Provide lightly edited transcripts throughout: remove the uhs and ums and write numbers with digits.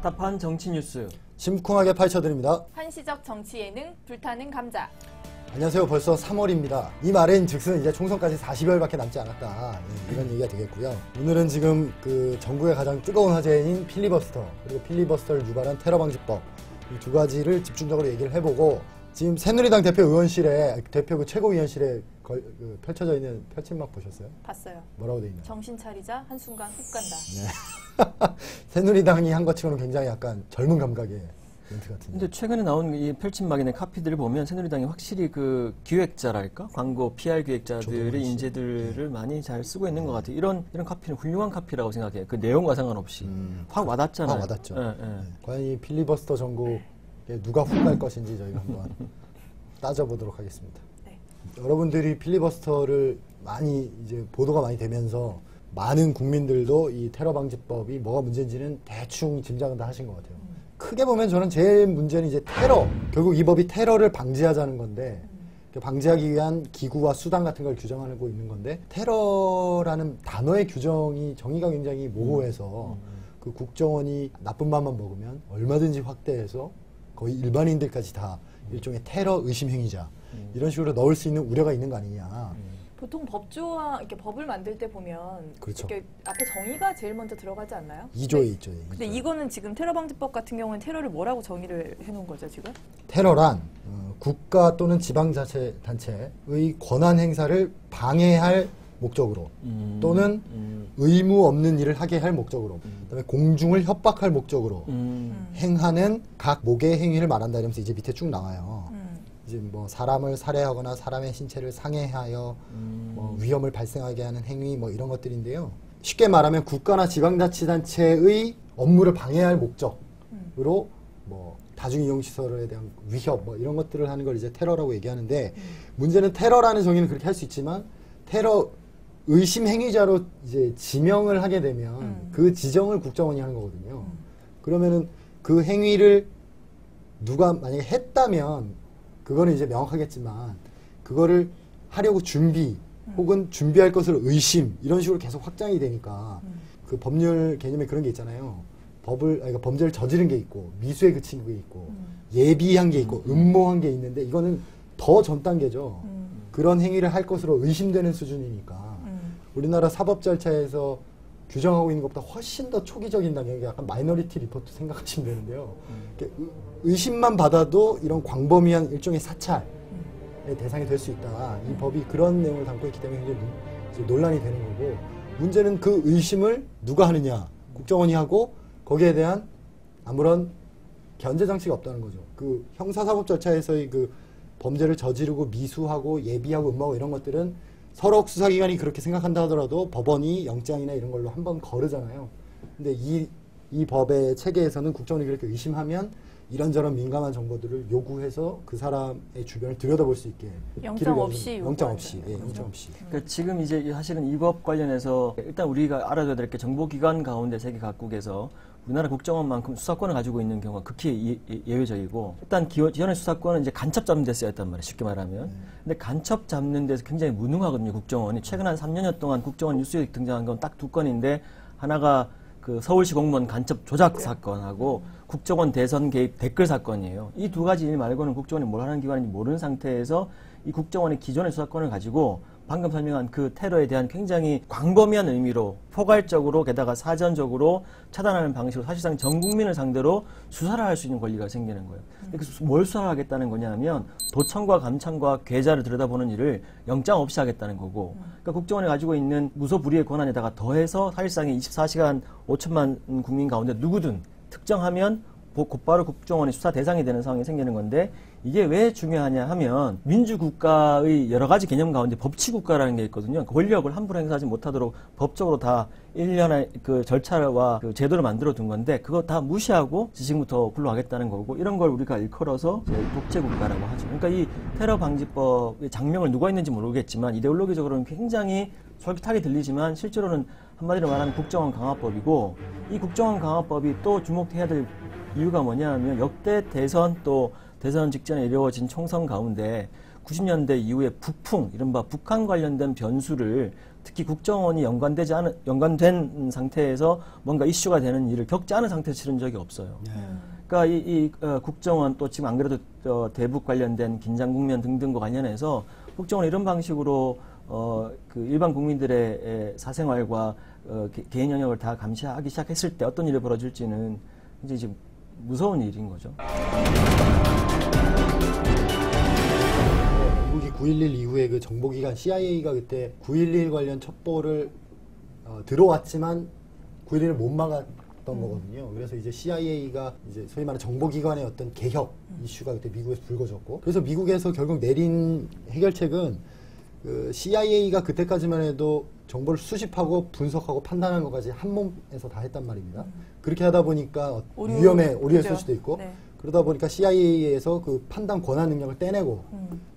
답답한 정치 뉴스 심쿵하게 파헤쳐드립니다. 한시적 정치 예능 불타는 감자. 안녕하세요. 벌써 3월입니다. 이 말인 즉슨 이제 총선까지 40여일밖에 남지 않았다. 이런 얘기가 되겠고요. 오늘은 지금 그 전국의 가장 뜨거운 화제인 필리버스터 그리고 필리버스터를 유발한 테러방지법 이 두 가지를 집중적으로 얘기를 해보고 지금 새누리당 대표 의원실에 대표 그 최고위원실에 펼쳐져 있는 펼침막 보셨어요? 봤어요. 뭐라고 돼 있나요? 정신 차리자 한순간 훅 간다. 네. 새누리당이 한 것처럼 굉장히 약간 젊은 감각의 멘트 같은데. 근데 최근에 나온 이 펼침막이나 카피들을 보면 새누리당이 확실히 그 기획자랄까? 광고 PR 기획자들의 인재들을 많이 잘 쓰고 있는 것 같아요. 이런 카피는 훌륭한 카피라고 생각해요. 그 내용과 상관없이. 확 와닿잖아요. 확 와닿죠. 네. 과연 이 필리버스터 전국에 누가 훅 갈 것인지 저희가 한번 따져보도록 하겠습니다. 네. 여러분들이 필리버스터를 많이 이제 보도가 많이 되면서 많은 국민들도 이 테러방지법이 뭐가 문제인지는 대충 짐작은 다 하신 것 같아요. 크게 보면 저는 제일 문제는 이제 테러. 결국 이 법이 테러를 방지하자는 건데 방지하기 위한 기구와 수단 같은 걸 규정하고 있는 건데 테러라는 단어의 규정이 정의가 굉장히 모호해서 그 국정원이 나쁜 맘만 먹으면 얼마든지 확대해서 거의 일반인들까지 다 일종의 테러 의심 행위자 이런 식으로 넣을 수 있는 우려가 있는 거 아니냐. 보통 법조와 이렇게 법을 만들 때 보면 그렇죠. 이렇게 앞에 정의가 제일 먼저 들어가지 않나요? 2조에 있죠. 근데 이거는 지금 테러방지법 같은 경우는 테러를 뭐라고 정의를 해놓은 거죠 지금? 테러란 국가 또는 지방자치단체의 권한 행사를 방해할 목적으로 또는 의무 없는 일을 하게 할 목적으로 그다음에 공중을 협박할 목적으로 행하는 각 목의 행위를 말한다 이러면서 이제 밑에 쭉 나와요. 이제 뭐 사람을 살해하거나 사람의 신체를 상해하여 뭐 위험을 발생하게 하는 행위 뭐 이런 것들인데요. 쉽게 말하면 국가나 지방자치단체의 업무를 방해할 목적으로 뭐 다중이용시설에 대한 위협 뭐 이런 것들을 하는 걸 이제 테러라고 얘기하는데 문제는 테러라는 정의는 그렇게 할 수 있지만 테러 의심 행위자로 이제 지명을 하게 되면 그 지정을 국정원이 하는 거거든요. 그러면은 그 행위를 누가 만약에 했다면 그거는 이제 명확하겠지만 그거를 하려고 준비 혹은 준비할 것을 의심 이런 식으로 계속 확장이 되니까 그 법률 개념에 그런 게 있잖아요. 그러니까 범죄를 저지른 게 있고 미수에 그친 게 있고 예비한 게 있고 음모한 게 있는데 이거는 더 전 단계죠. 그런 행위를 할 것으로 의심되는 수준이니까 우리나라 사법 절차에서 규정하고 있는 것보다 훨씬 더 초기적인 단계, 약간 마이너리티 리포트 생각하시면 되는데요. 의심만 받아도 이런 광범위한 일종의 사찰의 대상이 될 수 있다. 이 법이 그런 내용을 담고 있기 때문에 굉장히 논란이 되는 거고 문제는 그 의심을 누가 하느냐. 국정원이 하고 거기에 대한 아무런 견제 장치가 없다는 거죠. 그 형사사법 절차에서의 그 범죄를 저지르고 미수하고 예비하고 음모하고 이런 것들은 서로 수사기관이 그렇게 생각한다 하더라도 법원이 영장이나 이런 걸로 한번 거르잖아요. 근데 이 법의 체계에서는 국정원이 그렇게 의심하면 이런저런 민감한 정보들을 요구해서 그 사람의 주변을 들여다볼 수 있게 영장 없이 영장 없이. 그러니까 지금 이제 사실은 이 법 관련해서 일단 우리가 알아둬야 될 게 정보기관 가운데 세계 각국에서 우리나라 국정원만큼 수사권을 가지고 있는 경우가 극히 예외적이고 일단 기존의 수사권은 이제 간첩 잡는 데 쓰였단 말이에요. 쉽게 말하면. 근데 간첩 잡는 데서 굉장히 무능하거든요. 국정원이. 최근 한 3년여 동안 국정원 뉴스에 등장한 건 딱 두 건인데 하나가 그 서울시 공무원 간첩 조작 사건하고 국정원 대선 개입 댓글 사건이에요. 이 두 가지 일 말고는 국정원이 뭘 하는 기관인지 모르는 상태에서 이 국정원의 기존의 수사권을 가지고 방금 설명한 그 테러에 대한 굉장히 광범위한 의미로 포괄적으로 게다가 사전적으로 차단하는 방식으로 사실상 전 국민을 상대로 수사를 할 수 있는 권리가 생기는 거예요. 그래서 뭘 수사를 하겠다는 거냐면 도청과 감청과 계좌를 들여다보는 일을 영장 없이 하겠다는 거고 그러니까 국정원이 가지고 있는 무소불위의 권한에다가 더해서 사실상 24시간 5천만 국민 가운데 누구든 특정하면 곧바로 국정원의 수사 대상이 되는 상황이 생기는 건데 이게 왜 중요하냐 하면 민주국가의 여러 가지 개념 가운데 법치국가라는 게 있거든요. 권력을 함부로 행사하지 못하도록 법적으로 다 일련의 그 절차와 그 제도를 만들어 둔 건데 그거 다 무시하고 지금부터 굴러가겠다는 거고 이런 걸 우리가 일컬어서 독재국가라고 하죠. 그러니까 이 테러 방지법의 장명을 누가 했는지 모르겠지만 이데올로기적으로는 굉장히 솔깃하게 들리지만 실제로는 한마디로 말하면 국정원 강화법이고 이 국정원 강화법이 또 주목해야 될 이유가 뭐냐 하면 역대 대선 또 대선 직전에 이루어진 총선 가운데 90년대 이후에 북풍, 이른바 북한 관련된 변수를 특히 국정원이 연관된 상태에서 뭔가 이슈가 되는 일을 겪지 않은 상태에서 치른 적이 없어요. 그러니까 국정원 또 지금 안 그래도 대북 관련된 긴장 국면 등등과 관련해서 국정원 이런 방식으로 그 일반 국민들의 사생활과 개인 영역을 다 감시하기 시작했을 때 어떤 일이 벌어질지는 이제 지금 무서운 일인 거죠. 미국이 9.11 이후에 그 정보기관 CIA가 그때 9.11 관련 첩보를 들어왔지만 9.11을 못 막았던 거거든요. 그래서 이제 CIA가 이제 소위 말하는 정보기관의 어떤 개혁 이슈가 그때 미국에서 불거졌고, 그래서 미국에서 결국 내린 해결책은 그 CIA가 그때까지만 해도 정보를 수집하고 분석하고 판단하는 것까지 한 몸에서 다 했단 말입니다. 그렇게 하다 보니까 오류했을 그죠. 수도 있고, 네. 그러다 보니까 CIA에서 그 판단 권한 능력을 떼내고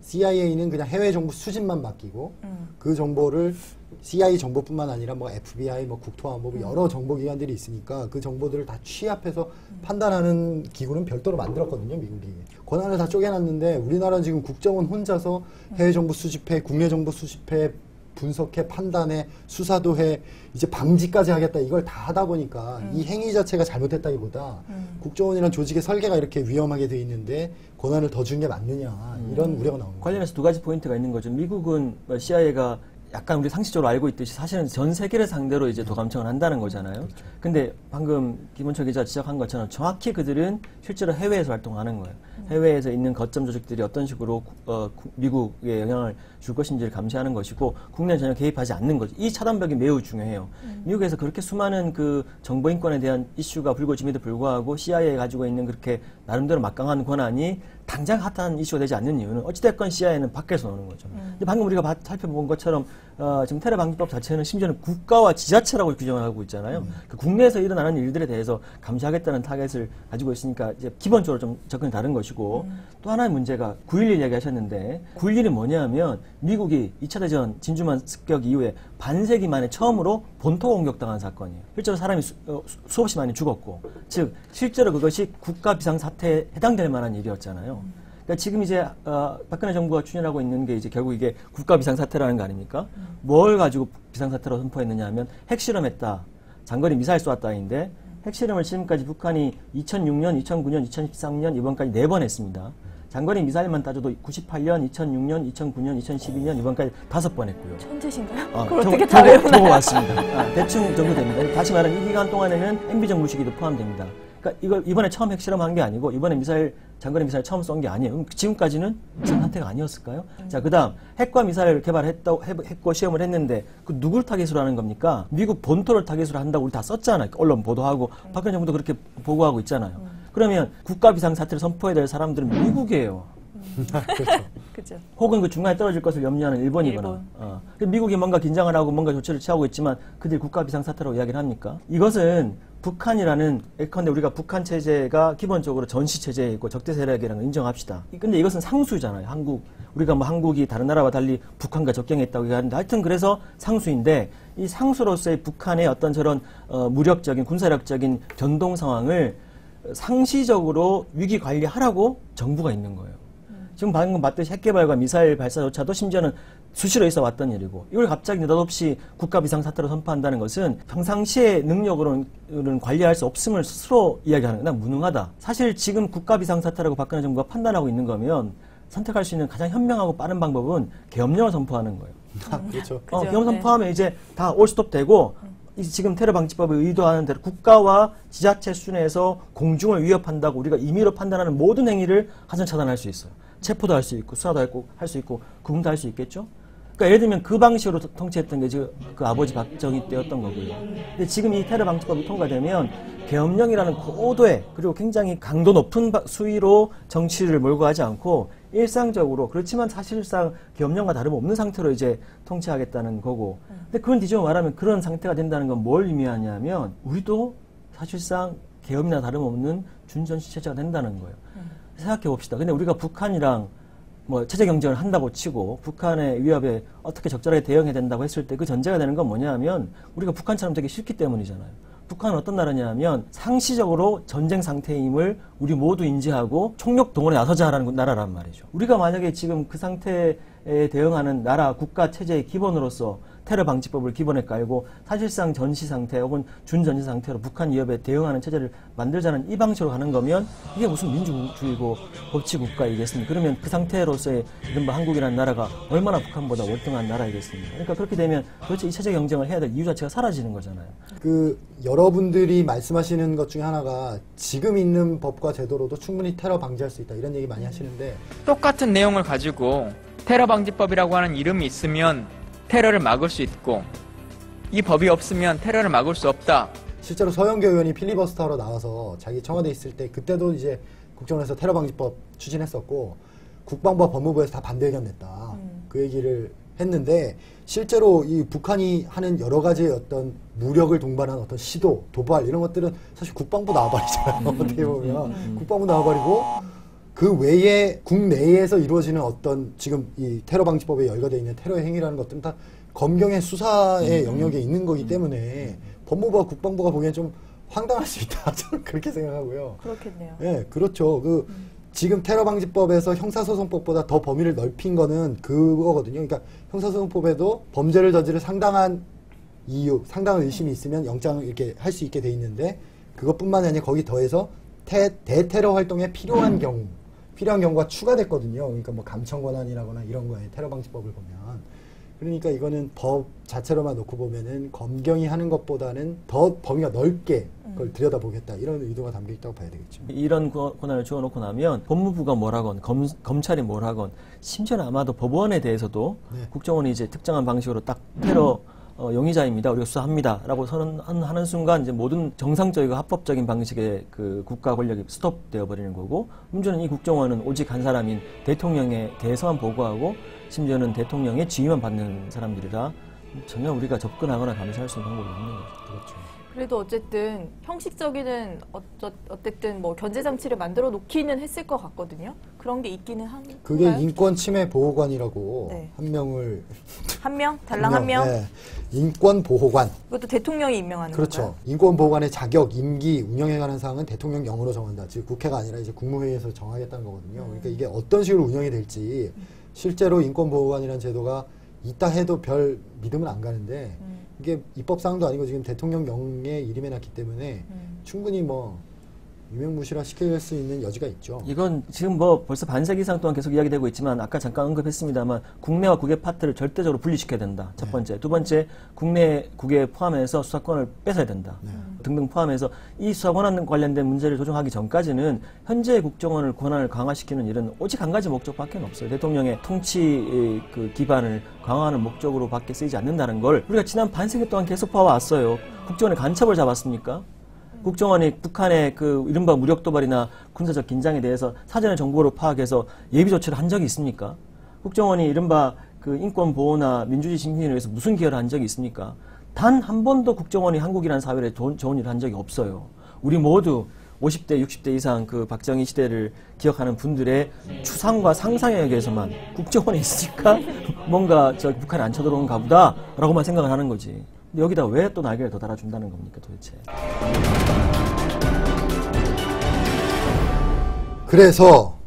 CIA는 그냥 해외 정보 수집만 맡기고 그 정보를 CIA 정보뿐만 아니라 뭐 FBI, 뭐 국토안보부 여러 정보기관들이 있으니까 그 정보들을 다 취합해서 판단하는 기구는 별도로 만들었거든요, 미국이. 권한을 다 쪼개놨는데 우리나라는 지금 국정원 혼자서 해외 정보 수집해, 국내 정보 수집해, 분석해, 판단해, 수사도 해, 이제 방지까지 하겠다, 이걸 다 하다 보니까 이 행위 자체가 잘못했다기보다 국정원이라는 조직의 설계가 이렇게 위험하게 돼 있는데 권한을 더 준 게 맞느냐, 이런 우려가 나옵니다. 관련해서 두 가지 포인트가 있는 거죠. 미국은 CIA가 약간 우리 상식적으로 알고 있듯이 사실은 전 세계를 상대로 이제 도감청을 한다는 거잖아요. 그렇죠. 근데 방금 김원철 기자 지적한 것처럼 정확히 그들은 실제로 해외에서 활동하는 거예요. 해외에서 있는 거점 조직들이 어떤 식으로 미국에 영향을 줄 것인지를 감시하는 것이고 국내는 전혀 개입하지 않는 거죠. 이 차단벽이 매우 중요해요. 미국에서 그렇게 수많은 그 정보 인권에 대한 이슈가 불거짐에도 불구하고 CIA가 가지고 있는 그렇게 나름대로 막강한 권한이 당장 핫한 이슈가 되지 않는 이유는 어찌됐건 CIA는 밖에서 오는 거죠. 근데 방금 우리가 살펴본 것처럼 지금 테러 방지법 자체는 심지어는 국가와 지자체라고 규정을 하고 있잖아요. 그 국내에서 일어나는 일들에 대해서 감시하겠다는 타겟을 가지고 있으니까 이제 기본적으로 좀 접근이 다른 것이고, 또 하나의 문제가 9.11 이야기하셨는데 9.11이 뭐냐면 미국이 2차 대전 진주만 습격 이후에 반세기 만에 처음으로 본토 공격당한 사건이에요. 실제로 사람이 수없이 많이 죽었고, 즉 실제로 그것이 국가 비상사태에 해당될 만한 일이었잖아요. 그러니까 지금 이제 박근혜 정부가 추진하고 있는 게 이제 결국 이게 국가 비상사태라는 거 아닙니까? 뭘 가지고 비상사태로 선포했느냐 하면 핵실험했다, 장거리 미사일 쏘았다인데 핵실험을 지금까지 북한이 2006년, 2009년, 2013년 이번까지 4번 했습니다. 장거리 미사일만 따져도 98년, 2006년, 2009년, 2012년 이번까지 5번 했고요. 천재신가요? 그걸 어떻게 다 적어 외우나요? 왔습니다. 대충 정도 됩니다. 다시 말하면 이 기간 동안에는 MB 정부 시기도 포함됩니다. 그러니까 이걸 이번에 처음 핵실험한 게 아니고 이번에 장거리 미사일 처음 쏜 게 아니에요. 그럼 지금까지는 비상 상태가 아니었을까요? 자, 그다음 핵과 미사일을 했고 시험을 했는데 그 누굴 타겟으로 하는 겁니까? 미국 본토를 타겟으로 한다고 우리 다 썼잖아요. 언론 보도하고 박근혜 정부도 그렇게 보고하고 있잖아요. 그러면 국가 비상 사태를 선포해야 될 사람들은 미국이에요. 그렇죠. 그죠. 혹은 그 중간에 떨어질 것을 염려하는 일본이거나. 미국이 뭔가 긴장을 하고 뭔가 조치를 취하고 있지만 그들이 국가 비상사태라고 이야기를 합니까? 이것은 북한이라는, 예컨대 우리가 북한 체제가 기본적으로 전시 체제이고 적대 세력이라는 걸 인정합시다. 근데 이것은 상수잖아요. 우리가 뭐 한국이 다른 나라와 달리 북한과 적경했다고 얘기하는데 하여튼 그래서 상수인데 이 상수로서의 북한의 어떤 저런 무력적인 군사력적인 변동 상황을 상시적으로 위기 관리하라고 정부가 있는 거예요. 지금 방금 봤듯이 핵개발과 미사일 발사조차도 심지어는 수시로 있어 왔던 일이고, 이걸 갑자기 느닷없이 국가 비상사태로 선포한다는 것은 평상시의 능력으로는 관리할 수 없음을 스스로 이야기하는 거다. 무능하다. 사실 지금 국가 비상사태라고 박근혜 정부가 판단하고 있는 거면 선택할 수 있는 가장 현명하고 빠른 방법은 계엄령을 선포하는 거예요. 그렇죠. 계엄 선포하면 이제 다 올스톱 되고, 지금 테러 방지법에 의도하는 대로 국가와 지자체 수준에서 공중을 위협한다고 우리가 임의로 판단하는 모든 행위를 하선 차단할 수 있어요. 체포도 할 수 있고 수사도 할 수 있고 구금도 할 수 있겠죠. 그러니까 예를 들면 그 방식으로 통치했던 게 지금 그 아버지 박정희 때였던 거고요. 근데 지금 이 테러 방지법이 통과되면 계엄령이라는 고도의 그리고 굉장히 강도 높은 수위로 정치를 몰고 가지 않고 일상적으로, 그렇지만 사실상 계엄령과 다름없는 상태로 이제 통치하겠다는 거고. 근데 그건 뒤집어 말하면 그런 상태가 된다는 건 뭘 의미하냐면 우리도 사실상 계엄이나 다름없는 준전시 체제가 된다는 거예요. 생각해 봅시다. 근데 우리가 북한이랑 뭐 체제 경쟁을 한다고 치고 북한의 위협에 어떻게 적절하게 대응해야 된다고 했을 때 그 전제가 되는 건 뭐냐면 우리가 북한처럼 되기 싫기 때문이잖아요. 북한은 어떤 나라냐면 상시적으로 전쟁 상태임을 우리 모두 인지하고 총력 동원에 나서자라는 나라란 말이죠. 우리가 만약에 지금 그 상태에 대응하는 나라, 국가 체제의 기본으로서 테러 방지법을 기본에 깔고 사실상 전시 상태 혹은 준전시 상태로 북한 위협에 대응하는 체제를 만들자는 이 방식으로 가는 거면 이게 무슨 민주주의고 법치 국가이겠습니까? 그러면 그 상태로서의 이른바 한국이라는 나라가 얼마나 북한보다 월등한 나라이겠습니까? 그러니까 그렇게 되면 도대체 이 체제 경쟁을 해야 될 이유 자체가 사라지는 거잖아요. 여러분들이 말씀하시는 것 중에 하나가 지금 있는 법과 제도로도 충분히 테러 방지할 수 있다 이런 얘기 많이 하시는데 똑같은 내용을 가지고 테러 방지법이라고 하는 이름이 있으면 테러를 막을 수 있고 이 법이 없으면 테러를 막을 수 없다. 실제로 서영교 의원이 필리버스터로 나와서 자기 청와대 있을 때 그때도 이제 국정원에서 테러 방지법 추진했었고 국방부와 법무부에서 다 반대 의견 냈다. 그 얘기를 했는데 실제로 이 북한이 하는 여러 가지의 어떤 무력을 동반한 어떤 시도, 도발 이런 것들은 사실 국방부 나와버리잖아요. 어떻게 보면 국방부 나와버리고 그 외에 국내에서 이루어지는 어떤 지금 이 테러 방지법에 열거되어 있는 테러의 행위라는 것들은 다 검경의 수사의 영역에 있는 거기 때문에 법무부와 국방부가 보기엔 좀 황당할 수 있다. 저는 그렇게 생각하고요. 그렇겠네요. 네, 그렇죠. 지금 테러 방지법에서 형사소송법보다 더 범위를 넓힌 거는 그거거든요. 그러니까 형사소송법에도 범죄를 저지를 상당한 이유, 상당한 의심이 있으면 영장을 이렇게 할 수 있게 돼 있는데 그것뿐만 아니라 거기 더해서 대테러 활동에 필요한 경우가 추가됐거든요. 그러니까 뭐 감청 권한이라거나 이런 거에 테러 방지법을 보면. 그러니까 이거는 법 자체로만 놓고 보면은 검경이 하는 것보다는 더 범위가 넓게 그걸 들여다보겠다 이런 의도가 담겨 있다고 봐야 되겠죠. 이런 권한을 주어놓고 나면 법무부가 뭐라건 검찰이 뭐라건 심지어는 아마도 법원에 대해서도 네. 국정원이 이제 특정한 방식으로 딱 테러 용의자입니다. 우리가 수사합니다라고 선언하는 순간 이제 모든 정상적이고 합법적인 방식의 그 국가 권력이 스톱되어 버리는 거고 문제는 이 국정원은 오직 한 사람인 대통령에 대해서만 보고하고 심지어는 대통령의 지휘만 받는 사람들이라 전혀 우리가 접근하거나 감시할 수 있는 방법이 없는 거죠. 그렇죠. 그래도 어쨌든 형식적인 어쨌든 뭐 견제 장치를 만들어 놓기는 했을 것 같거든요. 그런 게 있기는 한가요? 그게 인권 침해 보호관이라고 네. 한 명을 한 명? 달랑 한 명? 네. 인권 보호관. 그것도 대통령이 임명하는 그렇죠. 건가요? 인권 보호관의 자격, 임기, 운영에 관한 사항은 대통령령으로 정한다. 즉 국회가 아니라 이제 국무회의에서 정하겠다는 거거든요. 그러니까 이게 어떤 식으로 운영이 될지 실제로 인권 보호관이라는 제도가 있다 해도 별 믿음은 안 가는데 이게 입법사항도 아니고 지금 대통령령에 이름해놨기 때문에 충분히 뭐 유명무실화 시킬 수 있는 여지가 있죠. 이건 지금 뭐 벌써 반세기 이상 동안 계속 이야기되고 있지만 아까 잠깐 언급했습니다만 국내와 국외 파트를 절대적으로 분리시켜야 된다. 첫 번째. 두 번째, 국내 국외 포함해서 수사권을 뺏어야 된다. 등등 포함해서 이 수사권 관련된 문제를 조정하기 전까지는 현재 국정원을 권한을 강화시키는 일은 오직 한 가지 목적밖에 없어요. 대통령의 통치 그 기반을 강화하는 목적으로 밖에 쓰이지 않는다는 걸 우리가 지난 반세기 동안 계속 봐왔어요. 국정원의 간첩을 잡았습니까? 국정원이 북한의 그 이른바 무력 도발이나 군사적 긴장에 대해서 사전에 정보를 파악해서 예비 조치를 한 적이 있습니까? 국정원이 이른바 그 인권 보호나 민주주의 증진을 위해서 무슨 기여를 한 적이 있습니까? 단 한 번도 국정원이 한국이라는 사회에 좋은 일을 한 적이 없어요. 우리 모두 50대, 60대 이상 그 박정희 시대를 기억하는 분들의 추상과 상상에 의해서만 국정원에 있으니까 뭔가 저 북한에 안 쳐들어오는가 보다라고만 생각을 하는 거지. 근데 여기다 왜 또 날개를 더 달아준다는 겁니까 도대체? 그래서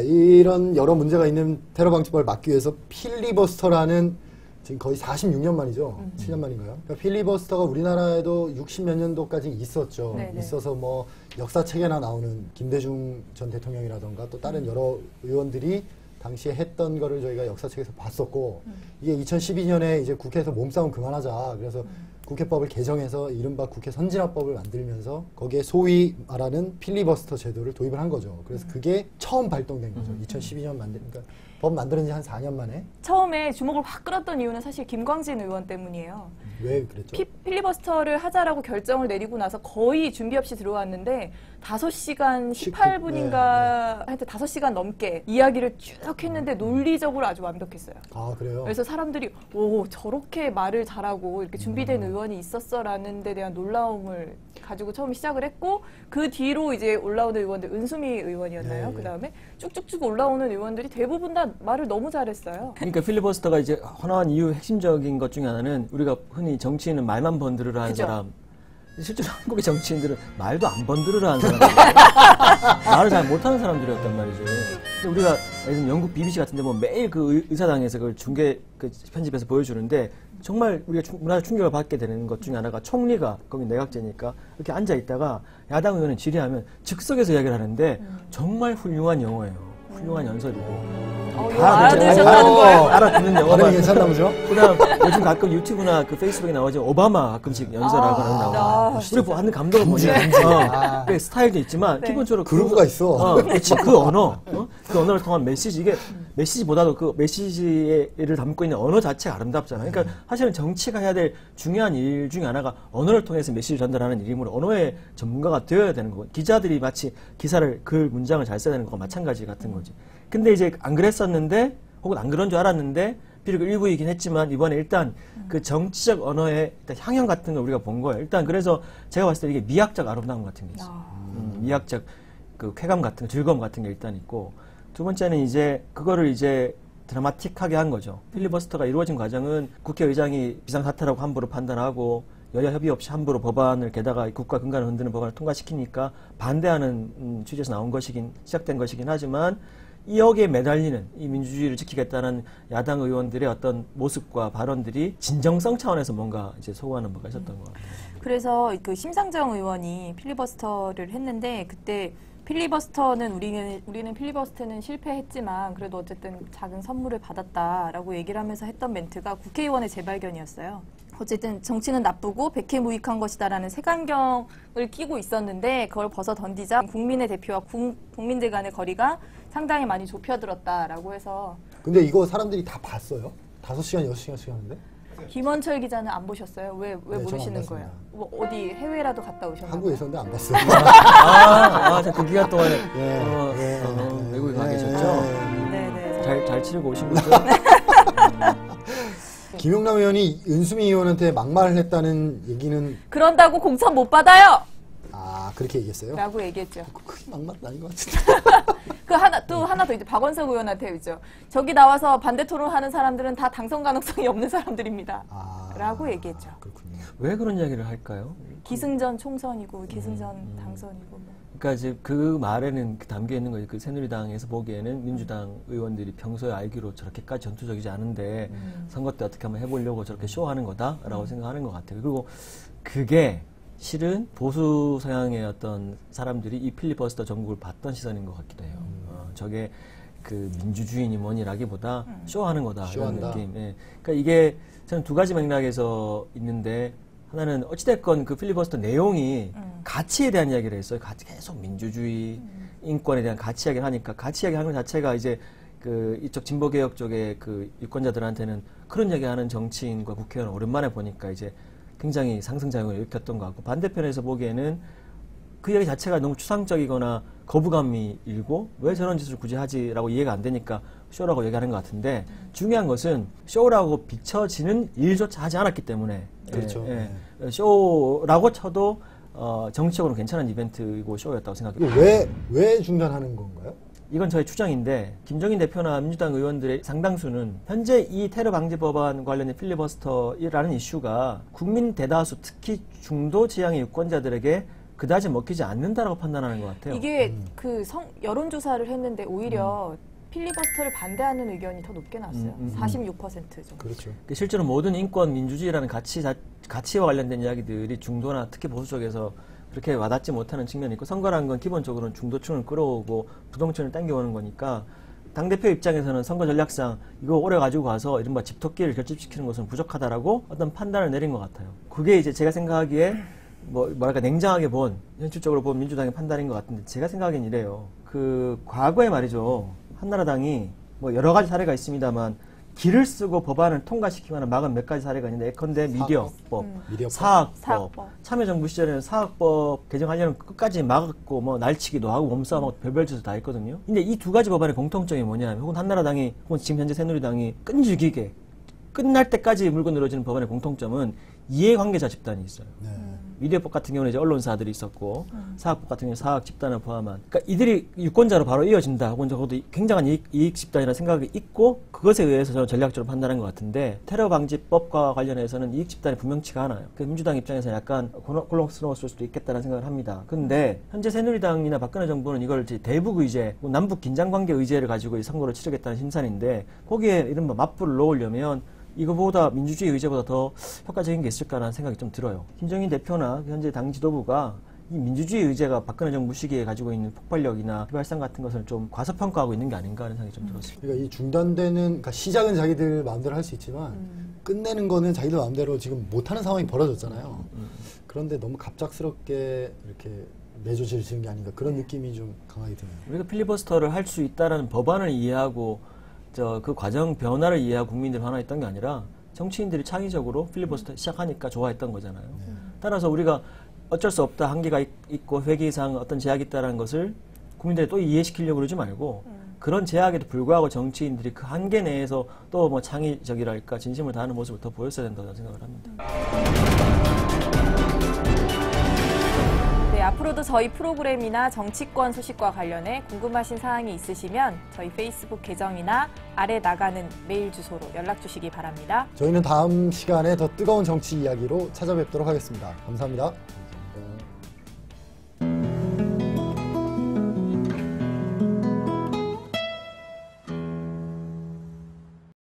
이런 여러 문제가 있는 테러 방지법을 막기 위해서 필리버스터라는 지금 거의 46년 만이죠. 7년 만인가요? 그러니까 필리버스터가 우리나라에도 60몇 년도까지 있었죠. 네네. 있어서 뭐 역사책에나 나오는 김대중 전 대통령이라던가 또 다른 여러 의원들이 당시에 했던 거를 저희가 역사책에서 봤었고 이게 2012년에 이제 국회에서 몸싸움 그만하자. 그래서 국회법을 개정해서 이른바 국회 선진화법을 만들면서 거기에 소위 말하는 필리버스터 제도를 도입을 한 거죠. 그래서 그게 처음 발동된 거죠. 2012년 그러니까 법 만드는 지 한 4년 만에. 처음에 주목을 확 끌었던 이유는 사실 김광진 의원 때문이에요. 왜 그랬죠? 필리버스터를 하자라고 결정을 내리고 나서 거의 준비 없이 들어왔는데 5시간 18분인가 하여튼 5시간 넘게 이야기를 쭉 했는데 논리적으로 아주 완벽했어요. 아, 그래요? 그래서 사람들이 오 저렇게 말을 잘하고 이렇게 준비된 의원이 있었어라는 데 대한 놀라움을 가지고 처음 시작을 했고 그 뒤로 이제 올라오는 의원들 은수미 의원이었나요? 네. 그다음에 쭉쭉쭉 올라오는 의원들이 대부분 다 말을 너무 잘했어요. 그러니까 필리버스터가 이제 헌화한 이유 핵심적인 것 중에 하나는 우리가 흔히 정치인은 말만 번들으라 하는 그죠? 사람. 실제로 한국의 정치인들은 말도 안 번들으라 하는 사람들. 말을 잘 못하는 사람들이었단 말이죠. 근데 우리가 예를 들면 영국 BBC 같은데 뭐 매일 그 의사당에서 그걸 중계 그 편집해서 보여주는데 정말 우리가 문화적 충격을 받게 되는 것 중에 하나가 총리가 거기 내각제니까 이렇게 앉아 있다가 야당 의원은 질의하면 즉석에서 이야기를 하는데 정말 훌륭한 영어예요. 훌륭한 연설이고. 이거 알아들으셨다는 거예요? 알아듣는 영어가 발음이 괜찮나 보죠? 그다음 요즘 가끔 유튜브나 그 페이스북에 나오죠. 오바마 가끔씩 연설하거나 나오고. 우리 보는 감독은 뭐냐? 그 스타일도 있지만 네. 기본적으로 그루브가 있어. 그렇지. 그 언어, 그 언어를 통한 메시지 이게 메시지보다도 그 메시지를 담고 있는 언어 자체가 아름답잖아요. 그러니까 사실은 정치가 해야 될 중요한 일 중에 하나가 언어를 통해서 메시지를 전달하는 일이므로 언어의 전문가가 되어야 되는 거고 기자들이 마치 기사를 글 문장을 잘 써야 되는 거와 마찬가지 같은 거지. 근데 이제 안 그랬었는데 혹은 안 그런 줄 알았는데 비록 일부이긴 했지만 이번에 일단 그 정치적 언어의 일단 향연 같은 걸 우리가 본 거예요. 일단 그래서 제가 봤을 때 이게 미학적 아름다움 같은 게 있어요. 미학적 그 쾌감 같은 거, 즐거움 같은 게 일단 있고 두 번째는 이제 그거를 이제 드라마틱하게 한 거죠. 필리버스터가 이루어진 과정은 국회의장이 비상사태라고 함부로 판단하고 여야 협의 없이 함부로 법안을 게다가 국가 근간을 흔드는 법안을 통과시키니까 반대하는 취지에서 나온 것이긴 시작된 것이긴 하지만 이 여기에 매달리는 이 민주주의를 지키겠다는 야당 의원들의 어떤 모습과 발언들이 진정성 차원에서 뭔가 이제 소구하는 바가 있었던 것 같아요. 그래서 그 심상정 의원이 필리버스터를 했는데 그때 필리버스터는 우리는 필리버스터는 실패했지만 그래도 어쨌든 작은 선물을 받았다라고 얘기를 하면서 했던 멘트가 국회의원의 재발견이었어요. 어쨌든 정치는 나쁘고 백해무익한 것이다라는 색안경을 끼고 있었는데 그걸 벗어 던지자 국민의 대표와 국민들 간의 거리가 상당히 많이 좁혀들었다라고 해서. 근데 이거 사람들이 다 봤어요? 5시간, 6시간씩 하는데? 김원철 기자는 안 보셨어요? 왜 네, 모르시는 저는 안 거예요? 뭐 어디 해외라도 갔다 오셨나요? 한국에 있었는데 안 봤어요. 그 기간 동안에 네. 외국에 가 계셨죠? 네네. 잘 치르고 오신 거죠? 김용남 의원이 은수미 의원한테 막말을 했다는 얘기는 그런다고 공천 못 받아요! 그렇게 얘기했어요? 라고 얘기했죠. 그게 막말은 아닌 것 같은데. 또 하나 더 이제 박원석 의원한테 있죠. 저기 나와서 반대 토론하는 사람들은 다 당선 가능성이 없는 사람들입니다. 라고 얘기했죠. 그렇군요. 왜 그런 이야기를 할까요? 기승전 총선이고 기승전 당선이고 뭐. 그러니까 이제 그 말에는 담겨 있는 거예요. 그 새누리당에서 보기에는 민주당 의원들이 평소에 알기로 저렇게까지 전투적이지 않은데 선거 때 어떻게 한번 해보려고 저렇게 쇼하는 거다라고 생각하는 것 같아요. 그리고 그게 실은 보수 성향의 어떤 사람들이 이 필리버스터 전국을 봤던 시선인 것 같기도 해요. 저게 그 민주주의니 뭐니라기보다 쇼하는 거다 이런 느낌. 예. 그러니까 이게 저는 두 가지 맥락에서 있는데 하나는 어찌됐건 그 필리버스터 내용이 가치에 대한 이야기를 했어요. 계속 민주주의, 인권에 대한 가치 이야기를 하니까 가치 이야기 하는 것 자체가 이제 그 이쪽 진보개혁 쪽의 그 유권자들한테는 그런 이야기하는 정치인과 국회의원 오랜만에 보니까 이제 굉장히 상승작용을 일으켰던 것 같고 반대편에서 보기에는 그 이야기 자체가 너무 추상적이거나 거부감이 일고 왜 저런 짓을 굳이 하지라고 이해가 안 되니까 쇼라고 얘기하는 것 같은데 중요한 것은 쇼라고 비춰지는 일조차 하지 않았기 때문에 그렇죠. 쇼라고 쳐도 정치적으로 괜찮은 이벤트이고 쇼였다고 생각해요. 왜 중단하는 건가요? 이건 저의 추정인데 김종인 대표나 민주당 의원들의 상당수는 현재 이 테러 방지 법안 관련된 필리버스터라는 이슈가 국민 대다수 특히 중도 지향의 유권자들에게 그다지 먹히지 않는다라고 판단하는 것 같아요. 이게 여론조사를 했는데 오히려 필리버스터를 반대하는 의견이 더 높게 나왔어요. 46% 정도. 그렇죠. 실제로 모든 인권, 민주주의라는 가치와 관련된 이야기들이 중도나 특히 보수 쪽에서 그렇게 와닿지 못하는 측면이 있고 선거라는 건 기본적으로는 중도층을 끌어오고 부동층을 당겨오는 거니까 당대표 입장에서는 선거 전략상 이거 오래 가지고 가서 이른바 집토끼를 결집시키는 것은 부족하다라고 어떤 판단을 내린 것 같아요. 그게 이제 제가 생각하기에 뭐랄까 냉정하게 현실적으로 본 민주당의 판단인 것 같은데 제가 생각하기엔 이래요. 그 과거에 말이죠. 한나라당이 뭐 여러 가지 사례가 있습니다만 길을 쓰고 법안을 통과시키거나 막은 몇 가지 사례가 있는데 예컨대 미디어법, 사학법, 참여정부 시절에는 사학법 개정하려면 끝까지 막았고 뭐 날치기도 하고 몸싸움하고 별별 짓을 다 했거든요. 근데 이 두 가지 법안의 공통점이 뭐냐면 혹은 한나라당이 혹은 지금 현재 새누리당이 끈질기게 끝날 때까지 물고 늘어지는 법안의 공통점은 이해관계자 집단이 있어요. 미디어법 같은 경우는 이제 언론사들이 있었고 사학법 같은 경우는 사학 집단을 포함한 그러니까 이들이 유권자로 바로 이어진다 혹은 적어도 굉장한 이익 집단이라는 생각이 있고 그것에 의해서 저는 전략적으로 판단한 것 같은데 테러 방지법과 관련해서는 이익 집단이 분명치가 않아요. 그 민주당 입장에서 약간 곤혹스러웠을 수도 있겠다는 생각을 합니다. 근데 현재 새누리당이나 박근혜 정부는 이걸 이제 대북 의제, 남북 긴장관계 의제를 가지고 이 선거를 치르겠다는 심산인데 거기에 이른바 맞불을 놓으려면 이거보다 민주주의 의제보다 더 효과적인 게 있을까라는 생각이 좀 들어요. 김정인 대표나 현재 당 지도부가 이 민주주의 의제가 박근혜 정부 시기에 가지고 있는 폭발력이나 휘발성 같은 것을 좀 과소평가하고 있는 게 아닌가 하는 생각이 좀 들었습니다. 그러니까 이 중단되는, 그러니까 시작은 자기들 마음대로 할 수 있지만 끝내는 거는 자기들 마음대로 지금 못하는 상황이 벌어졌잖아요. 그런데 너무 갑작스럽게 이렇게 내조질 지은 게 아닌가 그런 느낌이 좀 강하게 드네요. 우리가 필리버스터를 할 수 있다라는 법안을 이해하고 그 과정 변화를 이해하고 국민들이 화나했던 게 아니라 정치인들이 창의적으로 필리버스터 시작하니까 좋아했던 거잖아요. 따라서 우리가 어쩔 수 없다, 한계가 있고 회계상 어떤 제약이 있다는 것을 국민들이 또 이해시키려고 그러지 말고 그런 제약에도 불구하고 정치인들이 그 한계 내에서 또 뭐 창의적이랄까 진심을 다하는 모습을 더 보였어야 된다고 생각을 합니다. 네, 앞으로도 저희 프로그램이나 정치권 소식과 관련해 궁금하신 사항이 있으시면 저희 페이스북 계정이나 아래 나가는 메일 주소로 연락 주시기 바랍니다. 저희는 다음 시간에 더 뜨거운 정치 이야기로 찾아뵙도록 하겠습니다. 감사합니다.